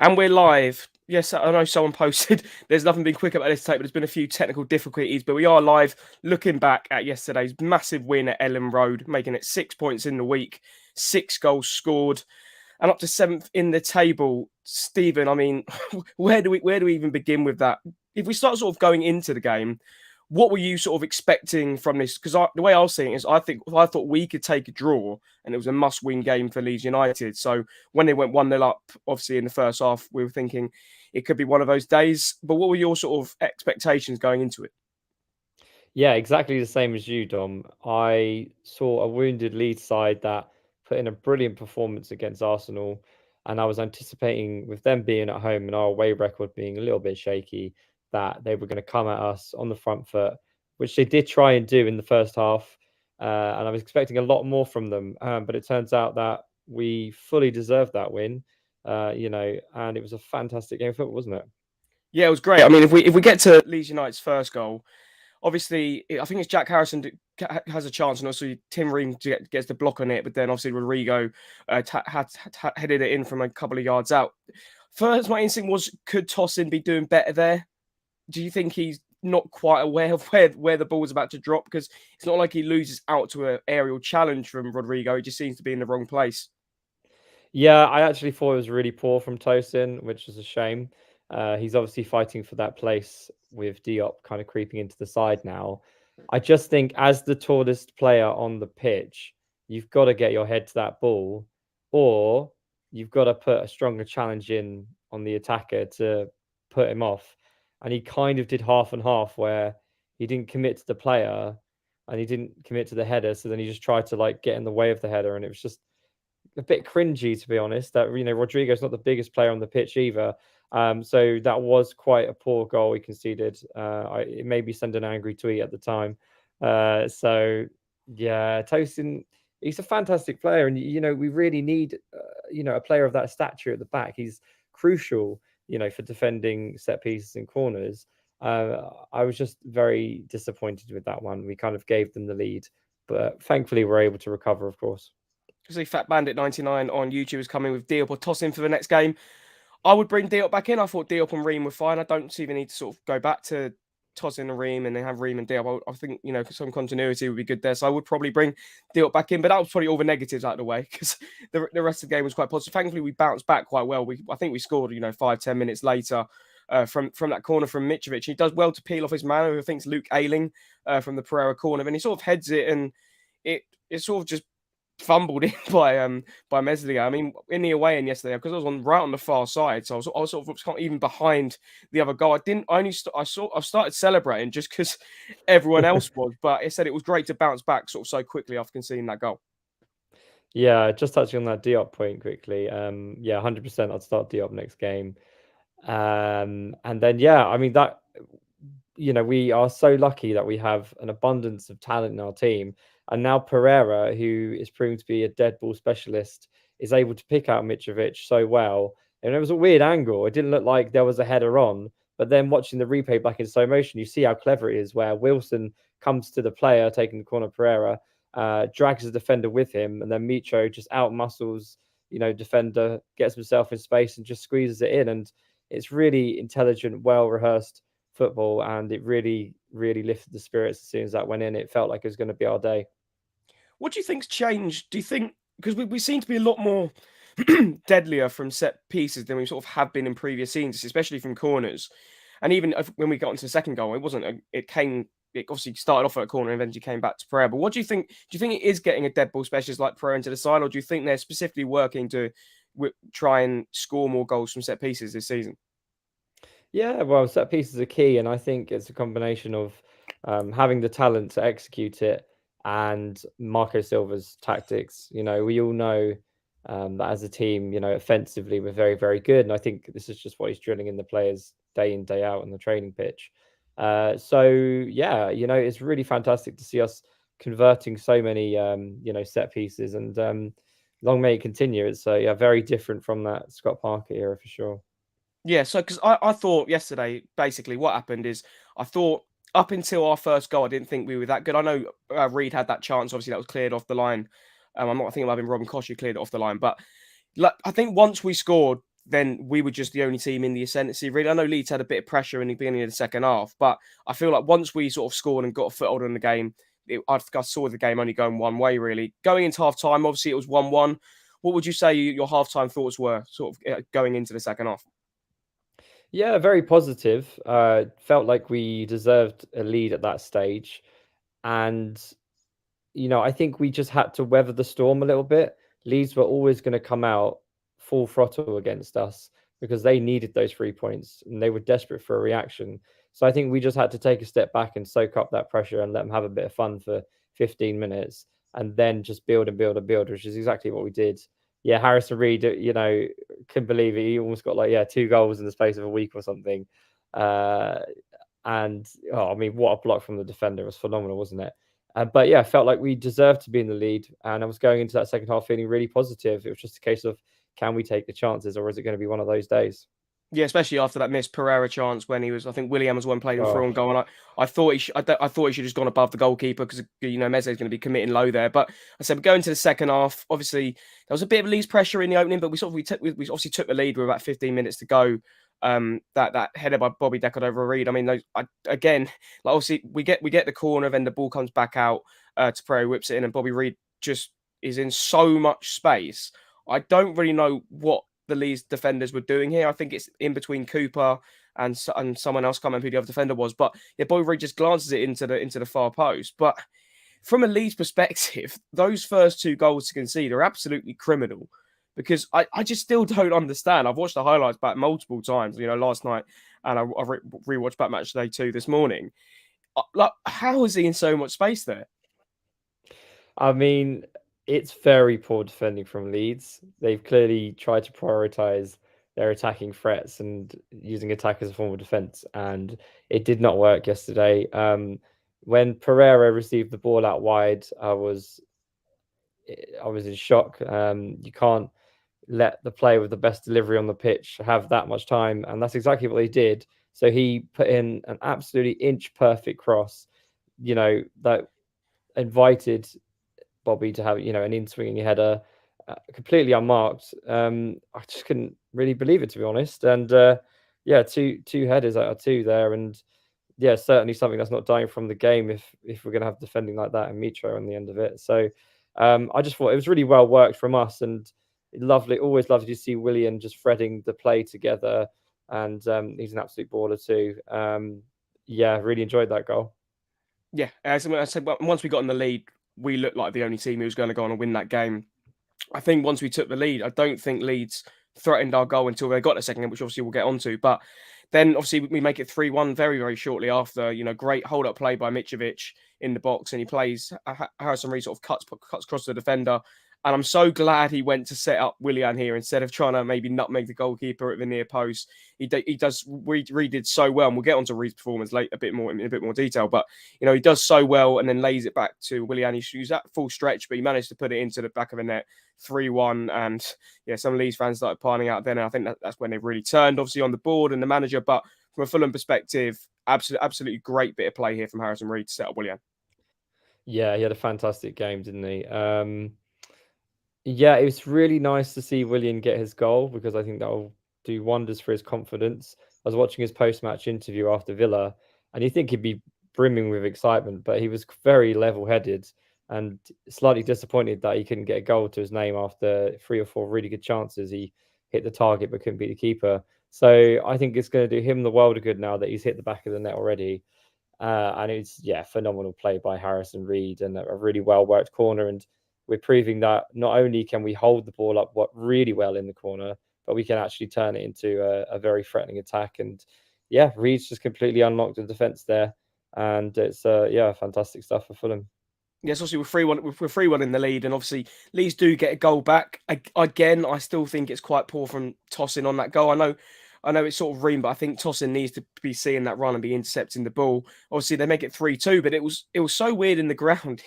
And we're live. Yes, I know someone posted there's nothing been quick about this tape, but there's been a few technical difficulties. But we are live looking back at yesterday's massive win at Elland Road, making it 6 points in the week, 6 goals scored, and up to seventh in the table. Stephen, I mean, where do we even begin with that? If we start sort of going into the game, what were you sort of expecting from this? Because the way I was seeing it is, I thought we could take a draw, and it was a must-win game for Leeds United. So when they went 1-0 up, obviously in the first half, we were thinking it could be one of those days. But what were your sort of expectations going into it? Yeah, exactly the same as you, Dom. I saw a wounded Leeds side that put in a brilliant performance against Arsenal, and I was anticipating with them being at home and our away record being a little bit shaky, that they were going to come at us on the front foot, which they did try and do in the first half. And I was expecting a lot more from them, but it turns out that we fully deserved that win. And it was a fantastic game of football, wasn't it? Yeah, it was great. I mean, if we get to Leeds United's first goal, obviously, I think it's Jack Harrison has a chance, and also Tim Ream gets the block on it. But then obviously Rodrigo had headed it in from a couple of yards out. First, my instinct was, could Tosin be doing better there? Do you think he's not quite aware of where the ball's about to drop? Because it's not like he loses out to an aerial challenge from Rodrigo. He just seems to be in the wrong place. Yeah, I actually thought it was really poor from Tosin, which is a shame. He's obviously fighting for that place with Diop kind of creeping into the side now. I just think as the tallest player on the pitch, you've got to get your head to that ball, or you've got to put a stronger challenge in on the attacker to put him off. And he kind of did half and half where he didn't commit to the player and he didn't commit to the header. So then he just tried to like get in the way of the header, and it was just a bit cringy, to be honest. That Rodrigo's not the biggest player on the pitch either. So that was quite a poor goal he conceded. It made me send an angry tweet at the time. So yeah, Tosin, he's a fantastic player, and we really need a player of that stature at the back. He's crucial, for defending set pieces and corners. I was just very disappointed with that one. We kind of gave them the lead, but thankfully we're able to recover, of course. See, Fat Bandit 99 on YouTube is coming with Diop or Tosin for the next game. I would bring Diop back in. I thought Diop and Ream were fine. I don't see the need to sort of go back to Tosin and Ream and then have Ream and Diop. I think, some continuity would be good there. So I would probably bring Diop back in. But that was probably all the negatives out of the way, because the rest of the game was quite positive. Thankfully, we bounced back quite well. I think we scored, 5-10 minutes later. From that corner from Mitrovic. He does well to peel off his man, who I think is Luke Ayling, from the Pereira corner. And he sort of heads it, and it sort of just fumbled in by Meslier. I mean, in the away end yesterday, because I was right on the far side, so I was sort of even behind the other goal. I didn't. I only. I started celebrating just because everyone else was, but it said it was great to bounce back sort of so quickly after conceding that goal. Yeah, just touching on that Diop point quickly. Yeah, 100%. I'd start Diop next game. And then yeah, I mean that we are so lucky that we have an abundance of talent in our team. And now Pereira, who is proving to be a dead ball specialist, is able to pick out Mitrovic so well. And it was a weird angle. It didn't look like there was a header on. But then watching the replay back in slow motion, you see how clever it is, where Wilson comes to the player taking the corner, Pereira, drags the defender with him, and then Mitro just out muscles, defender, gets himself in space and just squeezes it in. And it's really intelligent, well rehearsed football, and it really, really lifted the spirits as soon as that went in. It felt like it was going to be our day. What do you think's changed? Do you think, because we seem to be a lot more deadlier from set pieces than we sort of have been in previous seasons, especially from corners. And even when we got into the second goal, it obviously started off at a corner and eventually came back to Pereira. But what do you think? Do you think it is getting a dead ball specialist like Pereira into the side, or do you think they're specifically working to try and score more goals from set pieces this season? Yeah, well, set pieces are key, and I think it's a combination of having the talent to execute it and Marco Silva's tactics. We all know that as a team, offensively, we're very, very good, and I think this is just what he's drilling in the players day in, day out on the training pitch. So yeah, it's really fantastic to see us converting so many, set pieces, and long may it continue. It's yeah, very different from that Scott Parker era for sure. Yeah, so because I thought yesterday, basically what happened is I thought up until our first goal, I didn't think we were that good. I know Reed had that chance, obviously that was cleared off the line. I'm not thinking it might have been Robin Koch who cleared it off the line, but like, I think once we scored, then we were just the only team in the ascendancy. Really, I know Leeds had a bit of pressure in the beginning of the second half, but I feel like once we sort of scored and got a foothold in the game, I saw the game only going one way, really. Going into half time, obviously it was 1-1. What would you say your half-time thoughts were sort of going into the second half? Yeah, very positive. Felt like we deserved a lead at that stage. And, I think we just had to weather the storm a little bit. Leeds were always going to come out full throttle against us because they needed those 3 points and they were desperate for a reaction. So I think we just had to take a step back and soak up that pressure and let them have a bit of fun for 15 minutes and then just build and build and build, which is exactly what we did. Yeah, Harrison Reed, couldn't believe it. He almost got 2 goals in the space of a week or something. I mean, what a block from the defender. It was phenomenal, wasn't it? But yeah, I felt like we deserved to be in the lead. And I was going into that second half feeling really positive. It was just a case of, can we take the chances or is it going to be one of those days? Yeah, especially after that missed Pereira chance when he was, I think Willian was one played him through Oh, and goal. And I thought I thought he should have just gone above the goalkeeper because Meze is going to be committing low there. But I said, going to the second half, obviously there was a bit of Leeds pressure in the opening, but we obviously took the lead with about 15 minutes to go. That header by Bobby Deckard over Reed. I mean, obviously we get the corner, then the ball comes back out to Pereira, whips it in, and Bobby Reed just is in so much space. I don't really know what the Leeds defenders were doing here. I think it's in between Cooper and someone else. Can't remember who the other defender was, but yeah, Bobby Reed just glances it into the far post. But from a Leeds perspective, those first 2 goals to concede are absolutely criminal because I just still don't understand. I've watched the highlights back multiple times, last night, and I rewatched back match day 2 this morning. Like, how is he in so much space there? I mean, it's very poor defending from Leeds. They've clearly tried to prioritize their attacking threats and using attack as a form of defense, and it did not work yesterday. When Pereira received the ball out wide, I was in shock. You can't let the player with the best delivery on the pitch have that much time, and that's exactly what they did. So he put in an absolutely inch perfect cross, that invited Bobby to have an in-swinging header, completely unmarked. I just couldn't really believe it, to be honest. And yeah, two headers out of two there, and yeah, certainly something that's not dying from the game if we're going to have defending like that and Mitro on the end of it. So I just thought it was really well worked from us, and lovely. Always lovely to see Willian just threading the play together, and he's an absolute baller too. Yeah, really enjoyed that goal. Yeah, as I said, once we got in the lead, we looked like the only team who was going to go on and win that game. I think once we took the lead, I don't think Leeds threatened our goal until they got the second, which obviously we'll get onto. But then obviously we make it 3-1 very, very shortly after. Great hold up play by Mitrovic in the box, and he plays Harrison Reed sort of cuts across the defender. And I'm so glad he went to set up Willian here instead of trying to maybe nutmeg the goalkeeper at the near post. He does Reed did so well, and we'll get onto Reed's performance in a bit more detail. But he does so well, and then lays it back to Willian. He shoots that full stretch, but he managed to put it into the back of the net. 3-1, and yeah, some Leeds fans started piling out then, and I think that's when they really turned, obviously, on the board and the manager. But from a Fulham perspective, absolutely great bit of play here from Harrison Reed to set up Willian. Yeah, he had a fantastic game, didn't he? Yeah, it was really nice to see Willian get his goal because I think that will do wonders for his confidence. I was watching his post-match interview after Villa, and you think he'd be brimming with excitement, but he was very level-headed and slightly disappointed that he couldn't get a goal to his name after 3 or 4 really good chances. He hit the target but couldn't beat the keeper. So I think it's going to do him the world of good now that he's hit the back of the net already. And it's phenomenal play by Harrison Reed and a really well worked corner. And we're proving that not only can we hold the ball up really well in the corner, but we can actually turn it into a very threatening attack. And yeah, Reed's just completely unlocked the defense there, and it's fantastic stuff for Fulham. Yes, obviously we're 3-1 in the lead, and obviously Leeds do get a goal back. Again, I still think it's quite poor from Tosin on that goal. I know it's sort of Ream, but I think Tosin needs to be seeing that run and be intercepting the ball. Obviously, they make it 3-2, but it was so weird in the ground.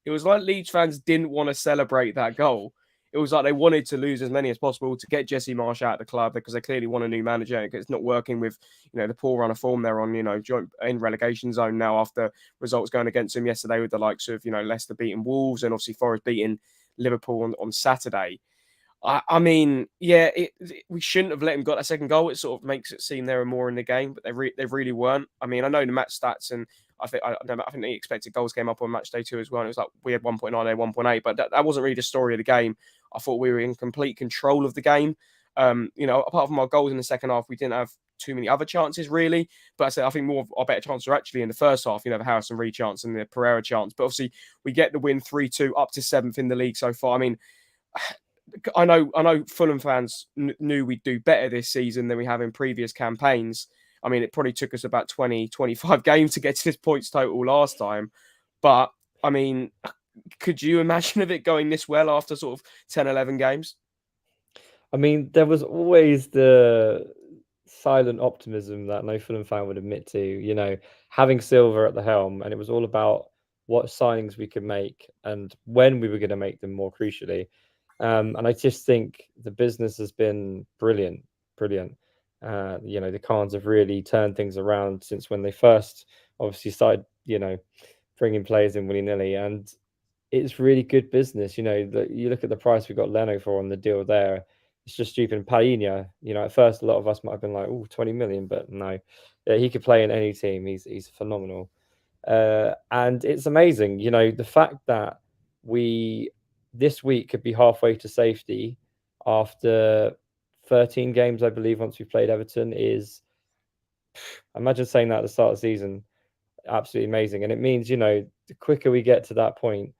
It was like Leeds fans didn't want to celebrate that goal. It was like they wanted to lose as many as possible to get Jesse Marsh out of the club because they clearly want a new manager. It's not working with the poor run of form they're on. Joint in relegation zone now after results going against them yesterday with the likes of Leicester beating Wolves and obviously Forest beating Liverpool on Saturday. I mean, yeah, we shouldn't have let him got that second goal. It sort of makes it seem there were more in the game, but they really weren't. I mean, I know the match stats, and I think the expected goals came up on match day 2 as well. And it was like we had 1.9, they 1.8, but that wasn't really the story of the game. I thought we were in complete control of the game. Apart from our goals in the second half, we didn't have too many other chances really. But I think more of our better chances are actually in the first half. The Harrison Reed chance and the Pereira chance. But obviously, we get the win 3-2 up to 7th in the league so far. I mean, I know Fulham fans knew we'd do better this season than we have in previous campaigns. I mean, it probably took us about 20, 25 games to get to this points total last time. But, I mean, could you imagine of it going this well after sort of 10, 11 games? I mean, there was always the silent optimism that no Fulham fan would admit to, having Silva at the helm, and it was all about what signings we could make and when we were going to make them, more crucially. And I just think the business has been brilliant, brilliant. The Khans have really turned things around since when they first obviously started, bringing players in willy-nilly, and it's really good business. You look at the price we got Leno for on the deal there. It's just stupid. And Paina, at first a lot of us might have been like, oh, 20 million, but no, yeah, he could play in any team. He's phenomenal. And it's amazing, the fact that we this week could be halfway to safety after 13 games, I believe, once we played Everton is, imagine saying that at the start of the season, absolutely amazing. And it means, the quicker we get to that point,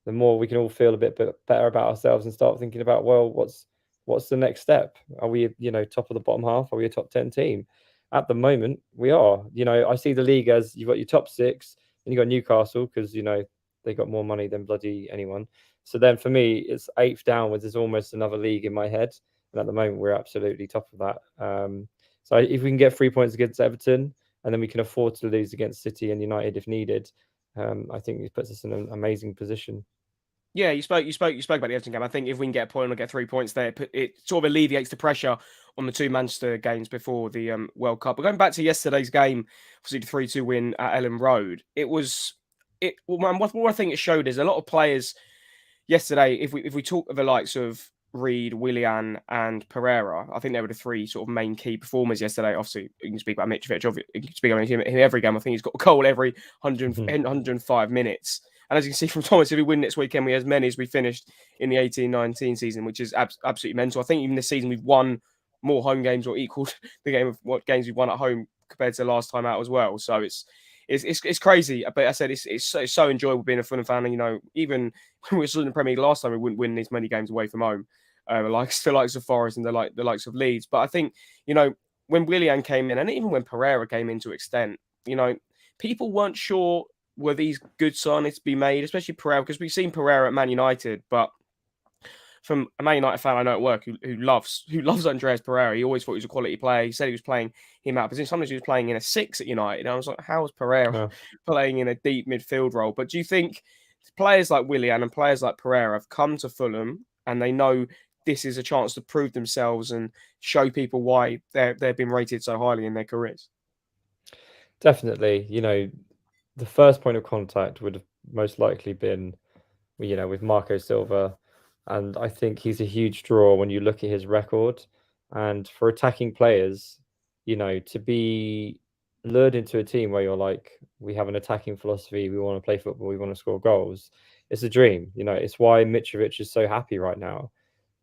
the more we can all feel a bit better about ourselves and start thinking about, well, what's the next step? Are we, top of the bottom half? Are we a top 10 team? At the moment, we are. I see the league as you've got your top 6, and you've got Newcastle because, they got more money than bloody anyone. So then for me, it's 8th downwards is almost another league in my head. And at the moment, we're absolutely top of that. So if we can get 3 points against Everton, and then we can afford to lose against City and United if needed, I think it puts us in an amazing position. Yeah, you spoke about the Everton game. I think if we can get a point or get 3 points there, it sort of alleviates the pressure on the 2 Manchester games before the World Cup. But going back to yesterday's game, obviously the 3-2 win at Elland Road, what I think it showed is a lot of players yesterday. If we talk of the likes of Reed, Willian, and Pereira, I think they were the 3 sort of main key performers yesterday. Obviously, you can speak about Mitrovic. You can speak about him every game. I think he's got a goal every 105 minutes. And as you can see from Thomas, if we win next weekend, we have as many as we finished in the 18-19 season, which is absolutely mental. I think even this season we've won more home games or equaled the game of what games we've won at home compared to the last time out as well. So it's crazy. But I said it's so enjoyable being a Fulham fan. And, even when we were still in the Premier League last time, we wouldn't win as many games away from home, like the likes of Forest and the likes of Leeds. But I think, when Willian came in, and even when Pereira came in to extent, people weren't sure were these good signings to be made, especially Pereira, because we've seen Pereira at Man United, but from a Man United fan I know at work who loves Andreas Pereira, he always thought he was a quality player. He said he was playing him out of position. Sometimes he was playing in a 6 at United. And I was like, how is Pereira playing in a deep midfield role? But do you think players like Willian and players like Pereira have come to Fulham and they know this is a chance to prove themselves and show people why they've been rated so highly in their careers? Definitely. The first point of contact would have most likely been, with Marco Silva. And I think he's a huge draw when you look at his record. And for attacking players, to be lured into a team where you're like, we have an attacking philosophy, we want to play football, we want to score goals, it's a dream. It's why Mitrovic is so happy right now.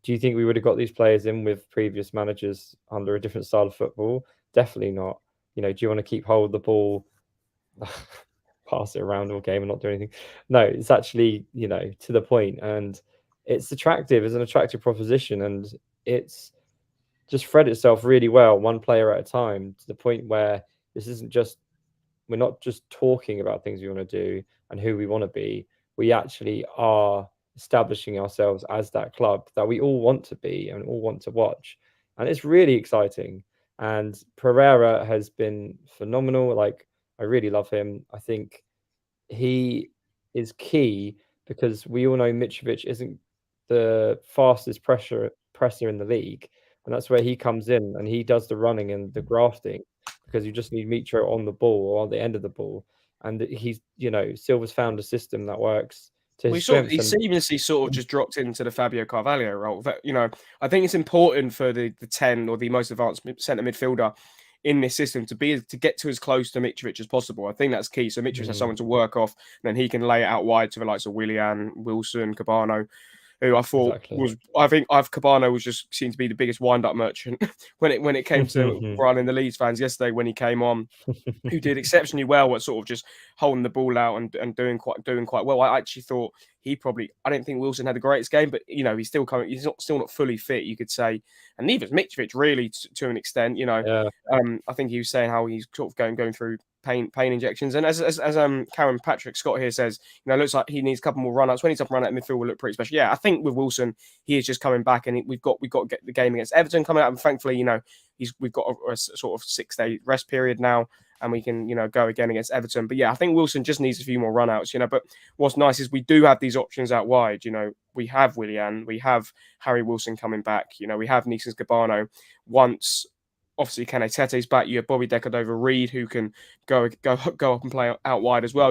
Do you think we would have got these players in with previous managers under a different style of football? Definitely not. Do you want to keep hold of the ball, pass it around all game and not do anything? No, it's actually, to the point, and it's attractive. It's an attractive proposition, and it's just spread itself really well, one player at a time, to the point where this isn't just, we're not just talking about things we want to do and who we want to be. We actually are establishing ourselves as that club that we all want to be and all want to watch. And it's really exciting. And Pereira has been phenomenal. Like, I really love him. I think he is key because we all know Mitrovic isn't the fastest presser in the league. And that's where he comes in and he does the running and the grafting, because you just need Mitro on the ball or on the end of the ball. And he's, Silva's found a system that works to We his sort of, strengths. he And seamlessly sort of just dropped into the Fabio Carvalho role. That, I think it's important for the 10 or the most advanced centre midfielder in this system to get to as close to Mitrovic as possible. I think that's key. So Mitrovic has someone to work off, and then he can lay it out wide to the likes of Willian, Wilson, Cabano, who I thought exactly. Cabano was just seemed to be the biggest wind-up merchant when it came to riling the Leeds fans yesterday when he came on, who did exceptionally well at sort of just holding the ball out and doing quite well. I actually thought I don't think Wilson had the greatest game, but he's still coming. He's still not fully fit, you could say, and neither is Mitrovic really to an extent. Yeah. I think he was saying how he's sort of going through pain injections, and as Karen Patrick Scott here says, it looks like he needs a couple more run-ups. When he's up and run at midfield, will look pretty special. Yeah, I think with Wilson, he is just coming back, and we've got to get the game against Everton coming up, and thankfully, we've got a sort of 6-day rest period now, and we can, go again against Everton. But yeah, I think Wilson just needs a few more run-outs, But what's nice is we do have these options out wide. We have Willian, we have Harry Wilson coming back. We have Neeson's Gabano. Once, obviously, Kene Tete's back, you have Bobby Decordova-Reid, who can go up and play out wide as well.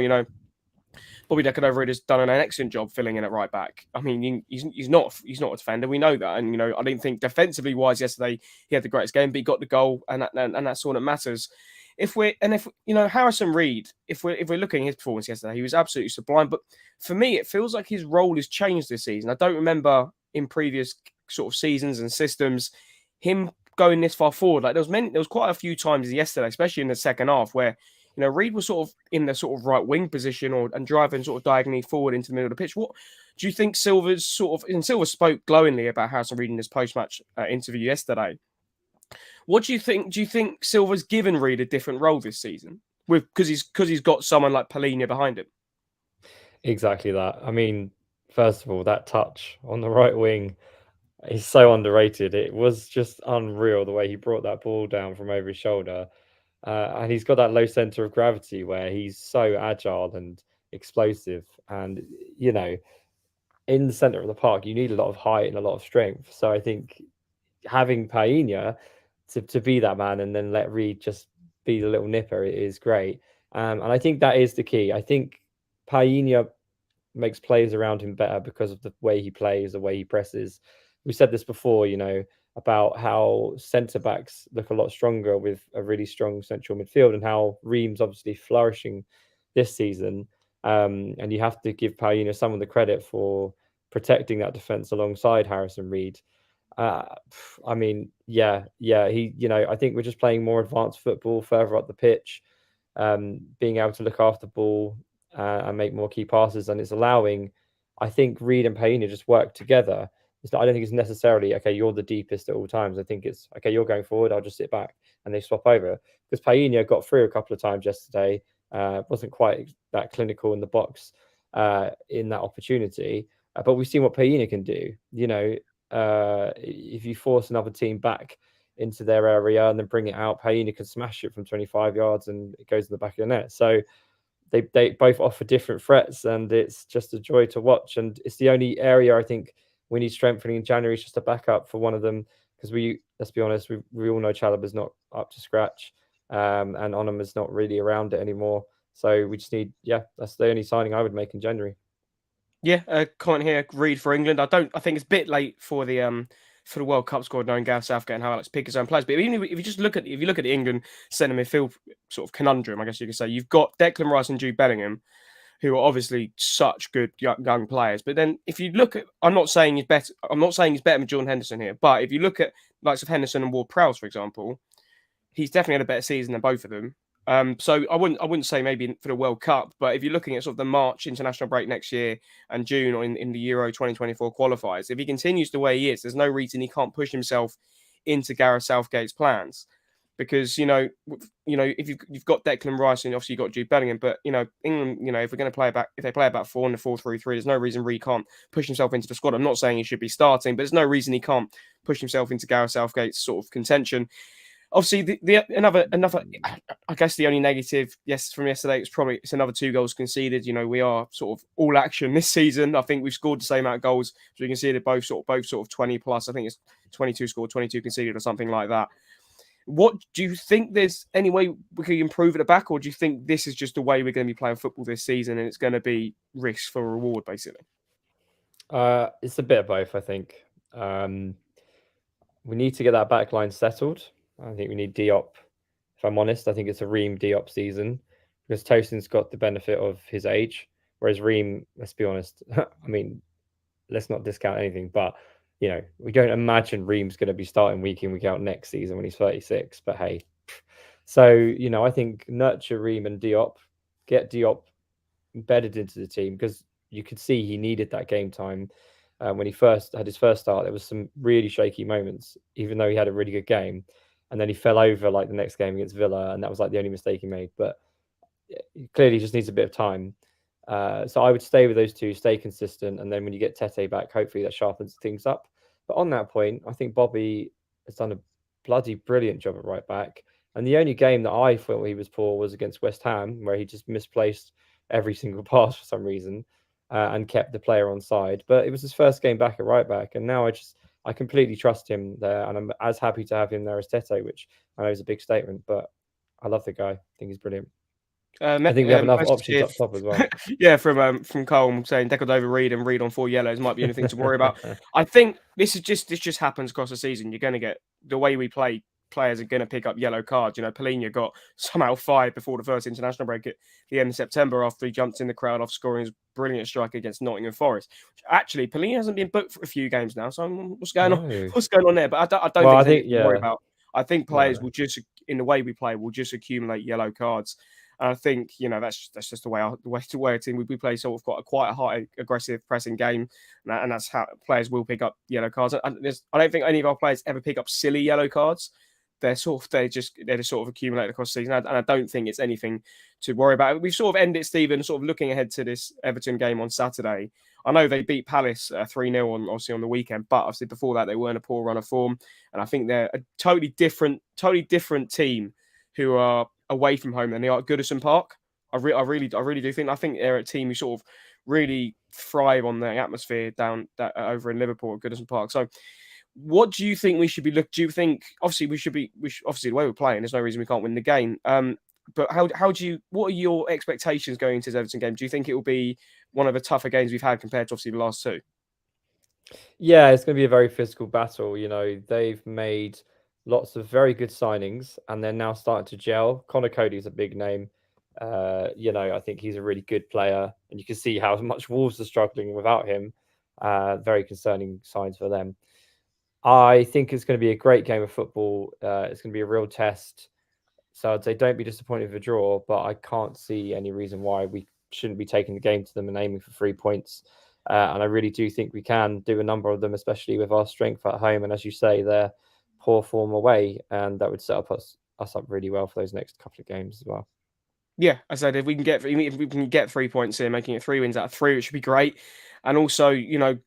Bobby Decordova-Reid has done an excellent job filling in at right back. I mean, he's not a defender. We know that, and I didn't think defensively wise yesterday he had the greatest game, but he got the goal, and that's all that matters. If Harrison Reed, if we're looking at his performance yesterday, he was absolutely sublime. But for me, it feels like his role has changed this season. I don't remember in previous sort of seasons and systems him going this far forward. Like there was quite a few times yesterday, especially in the second half, where Reed was sort of in the sort of right wing position and driving sort of diagonally forward into the middle of the pitch. What do you think Silva spoke glowingly about Harrison Reed in his post-match interview yesterday? What do you think? Do you think Silva's given Reed a different role this season because he's got someone like Palhinha behind him? Exactly that. I mean, first of all, that touch on the right wing is so underrated. It was just unreal the way he brought that ball down from over his shoulder. And he's got that low center of gravity where he's so agile and explosive. And, in the center of the park, you need a lot of height and a lot of strength. So I think having Painha to be that man and then let Reed just be the little nipper is great. And I think that is the key. I think Painha makes players around him better because of the way he plays, the way he presses. We said this before, about how centre backs look a lot stronger with a really strong central midfield and how Ream's obviously flourishing this season. And you have to give Painha some of the credit for protecting that defence alongside Harrison Reed. I mean, he, I think we're just playing more advanced football further up the pitch, being able to look after the ball and make more key passes, and it's allowing, I think, Reed and Painha just work together. I don't think it's necessarily, okay, you're the deepest at all times. I think it's, okay, you're going forward, I'll just sit back, and they swap over. Because Painha got through a couple of times yesterday, wasn't quite that clinical in the box in that opportunity, but we've seen what Painha can do. If you force another team back into their area and then bring it out, Painha can smash it from 25 yards and it goes in the back of the net. So they both offer different threats, and it's just a joy to watch. And it's the only area I think we need strengthening in January, is just a backup for one of them, because let's be honest, we all know Chalobah's not up to scratch, and Onum is not really around it anymore. So we just need, that's the only signing I would make in January. Yeah, comment here. Reed for England. I think it's a bit late for the World Cup squad, knowing Gareth Southgate and how Alex pick his own players. But even if you just look at the England centre midfield sort of conundrum, I guess you could say, you've got Declan Rice and Jude Bellingham, who are obviously such good young players. But then if you look at, I'm not saying he's better than Jordan Henderson here, but if you look at likes of Henderson and Ward-Prowse, for example, he's definitely had a better season than both of them. So I wouldn't say maybe for the World Cup, but if you're looking at sort of the March international break next year and June or in the Euro 2024 qualifiers, if he continues the way he is, there's no reason he can't push himself into Gareth Southgate's plans. Because if you've got Declan Rice and obviously you've got Jude Bellingham, but England, if we're going to if they play about 4 in the 4-3-3, there's no reason Reed can't push himself into the squad. I'm not saying he should be starting, but there's no reason he can't push himself into Gareth Southgate's sort of contention. Obviously, another, I guess the only negative, from yesterday, it's another 2 goals conceded. We are sort of all action this season. I think we've scored the same amount of goals as we conceded, both sort of 20 plus. I think it's 22 scored, 22 conceded, or something like that. What do you think? There's any way we could improve at the back, or do you think this is just the way we're going to be playing football this season, and it's going to be risk for reward, basically? It's a bit of both, I think. Um, we need to get that back line settled. I think we need Diop. If I'm honest, I think it's a Ream Diop season because Tosin's got the benefit of his age, whereas Ream, let's be honest, I mean, let's not discount anything, but we don't imagine Ream's going to be starting week in, week out next season when he's 36. But hey, so I think nurture Ream and Diop, get Diop embedded into the team because you could see he needed that game time. When he first had his first start, there was some really shaky moments, even though he had a really good game, and then he fell over like the next game against Villa, and that was like the only mistake he made. But he clearly just needs a bit of time. So I would stay with those two, stay consistent, and then when you get Tete back, hopefully that sharpens things up. But on that point, I think Bobby has done a bloody brilliant job at right back. And the only game that I thought he was poor was against West Ham, where he just misplaced every single pass for some reason and kept the player on side. But it was his first game back at right back, and now I completely trust him there, and I'm as happy to have him there as Tete, which I know is a big statement, but I love the guy. I think he's brilliant. I think we have enough options up top as well. Yeah, from Cole saying deckled over Reed and Reed on 4 yellows might be anything to worry about. I think this just happens across the season. You're going to get the way we play. Players are going to pick up yellow cards. Polina got somehow 5 before the first international break at the end of September after he jumped in the crowd off scoring his brilliant strike against Nottingham Forest. Actually, Polina hasn't been booked for a few games now, so what's going on? What's going on there? But I don't think to worry about. I think players will just, in the way we play, will just accumulate yellow cards. And I think that's just the way a team we play. So we've got quite a high aggressive pressing game, and that's how players will pick up yellow cards. I don't think any of our players ever pick up silly yellow cards. They just accumulate across the season, and I don't think it's anything to worry about. We've sort of ended, Stephen, sort of looking ahead to this Everton game on Saturday. I know they beat Palace 3-0 obviously on the weekend, but obviously before that they were in a poor run of form, and I think they're a totally different team who are away from home than they are at Goodison Park. I really do think. I think they're a team who sort of really thrive on the atmosphere down over in Liverpool at Goodison Park. So, what do you think we should be looking? Do you think obviously obviously the way we're playing, there's no reason we can't win the game. But what are your expectations going into this Everton game? Do you think it will be one of the tougher games we've had compared to obviously the last two? Yeah, it's going to be a very physical battle. They've made lots of very good signings, and they're now starting to gel. Connor Cody's a big name. I think he's a really good player, and you can see how much Wolves are struggling without him. Very concerning signs for them. I think it's going to be a great game of football. It's going to be a real test. So I'd say don't be disappointed with a draw, but I can't see any reason why we shouldn't be taking the game to them and aiming for 3 points. And I really do think we can do a number of them, especially with our strength at home. And as you say, they're poor form away, and that would set us up really well for those next couple of games as well. Yeah, I said if we can get 3 points here, making it 3 wins out of 3, which would be great. And also,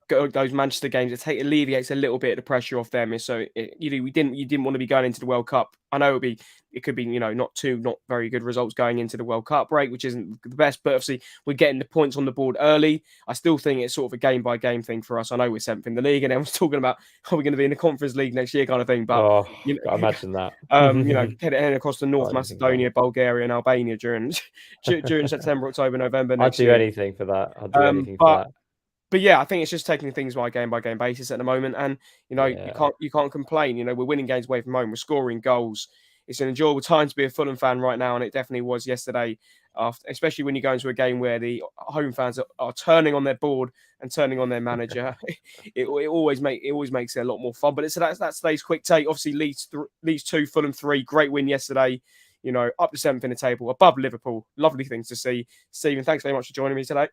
those Manchester games, it alleviates a little bit of the pressure off them. So you didn't want to be going into the World Cup. I know it could be not very good results going into the World Cup break, which isn't the best. But obviously, we're getting the points on the board early. I still think it's sort of a game by game thing for us. I know we're 7th in the league, and everyone's talking about are we going to be in the Conference League next year, kind of thing. But imagine that. Heading across to North Macedonia, Bulgaria, and Albania during September, October, November next year. I'd do anything for that. I'd do anything for that. But yeah, I think it's just taking things by game basis at the moment, and you can't complain. We're winning games away from home, we're scoring goals. It's an enjoyable time to be a Fulham fan right now, and it definitely was yesterday. Especially when you go into a game where the home fans are turning on their board and turning on their manager, it always makes it a lot more fun. But that's today's quick take. Obviously, Leeds 2, Fulham 3. Great win yesterday. Up to 7th in the table, above Liverpool. Lovely things to see. Stephen, thanks very much for joining me today.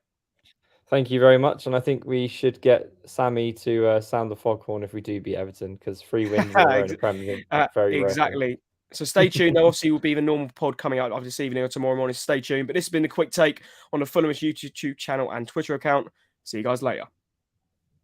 Thank you very much, and I think we should get Sammy to sound the foghorn if we do beat Everton, because 3 wins in the Premier League very exactly. Rare. So stay tuned. There obviously will be the normal pod coming out either this evening or tomorrow morning. Stay tuned. But this has been the quick take on the Fulhamish YouTube channel and Twitter account. See you guys later.